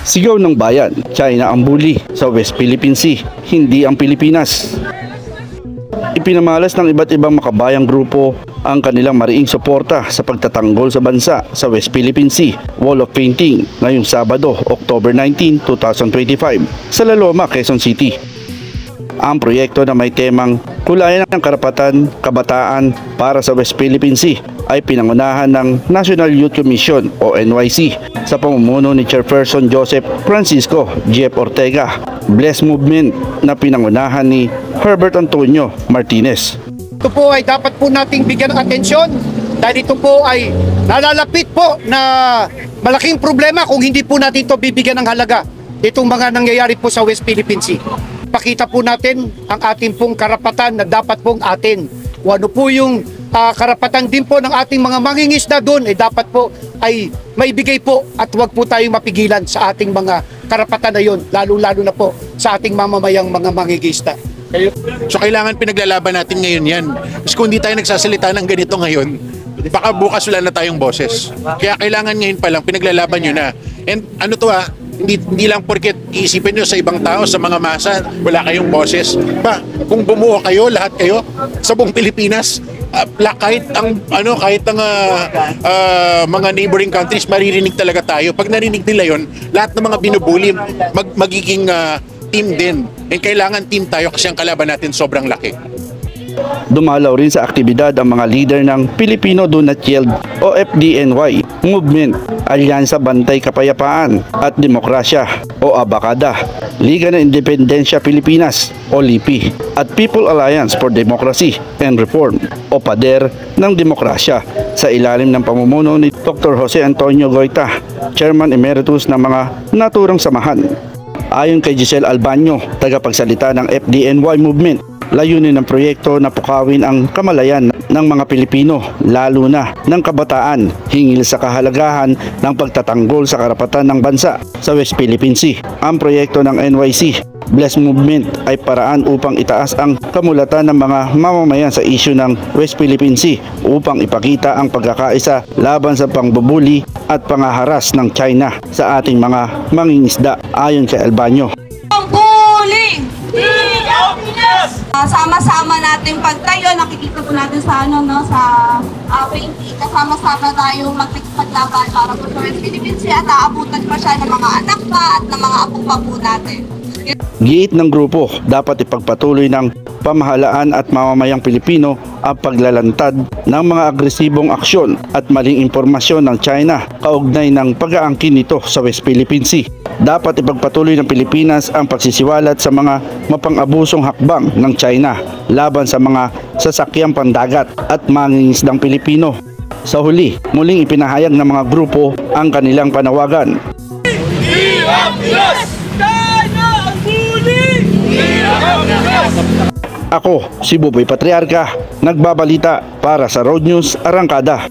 Sigaw ng bayan, China ang bully sa West Philippine Sea, hindi ang Pilipinas. Ipinamalas ng iba't ibang makabayang grupo ang kanilang mariing suporta sa pagtatanggol sa bansa sa West Philippine Sea Wall of Painting ngayong Sabado, October 19, 2025 sa La Loma, Quezon City. Ang proyekto na may temang Kulayan ng Karapatan Kabataan para sa West Philippine Sea ay pinangunahan ng National Youth Commission o NYC sa pamumuno ni Chairperson Joseph Francisco Jeff Ortega, Bless Movement na pinangunahan ni Herbert Antonio Martinez. Ito po ay dapat po nating bigyan ng atensyon dahil ito po ay nalalapit po na malaking problema kung hindi po natin ito bibigyan ng halaga. Itong mga nangyayari po sa West Philippine Sea. Pakita po natin ang ating pong karapatan na dapat pong atin. Kung ano po yung karapatan din po ng ating mga mangingisda doon, dapat po ay maibigay po at huwag po tayong mapigilan sa ating mga karapatan na yun, lalo-lalo na po sa ating mamamayang mga mangingisda. So kailangan pinaglalaban natin ngayon yan. Kasi kung hindi tayo nagsasalita ng ganito ngayon, baka bukas wala na tayong boses. Kaya kailangan ngayon pa lang, pinaglalaban nyo na. And ano to hindi lang porket iisipin nyo sa ibang tao, sa mga masa, wala kayong boses. Kung bumuo kayo, lahat kayo, sa buong Pilipinas, kahit ang mga neighboring countries, maririnig talaga tayo. Pag narinig nila yon, lahat ng mga binubuli, magiging team din. And kailangan team tayo kasi ang kalaban natin sobrang laki. Dumalaw rin sa aktibidad ang mga leader ng Filipino Do Not Yield o FDNY Movement, Alyansa Bantay Kapayapaan at Demokrasya o ABACADA, Liga ng Independensya Pilipinas o LIPI at People Alliance for Democracy and Reform o PADER ng Demokrasya sa ilalim ng pamumuno ni Dr. Jose Antonio Goita, Chairman Emeritus ng mga naturang samahan. Ayon kay Giselle Albaño, tagapagsalita ng FDNY Movement, layunin ng proyekto na pukawin ang kamalayan ng mga Pilipino, lalo na ng kabataan, hingil sa kahalagahan ng pagtatanggol sa karapatan ng bansa sa West Philippine Sea. Ang proyekto ng NYC Bless Movement ay paraan upang itaas ang kamulatan ng mga mamamayan sa isyu ng West Philippine Sea upang ipakita ang pagkakaisa laban sa pangbubuli at pangaharas ng China sa ating mga mangingisda, ayon kay Albaño. Sama-sama natin pagtayo, nakikita po natin sa painting. Kasama-sama tayo magpaglaban para po sa West Philippine Sea at aabutan pa siya ng mga anak pa at ng mga apo pa po natin. Giit ng grupo, dapat ipagpatuloy ng pamahalaan at mamamayang Pilipino ang paglalantad ng mga agresibong aksyon at maling impormasyon ng China kaugnay ng pag-aangkin nito sa West Philippine Sea. Dapat ipagpatuloy ng Pilipinas ang pagsisiwalat sa mga mapang-abusong hakbang ng China laban sa mga sasakyang pandagat at mangingisdang Pilipino. Sa huli, muling ipinahayag ng mga grupo ang kanilang panawagan. Ako, si Buboy Patriarca, nagbabalita para sa Road News Arangkada.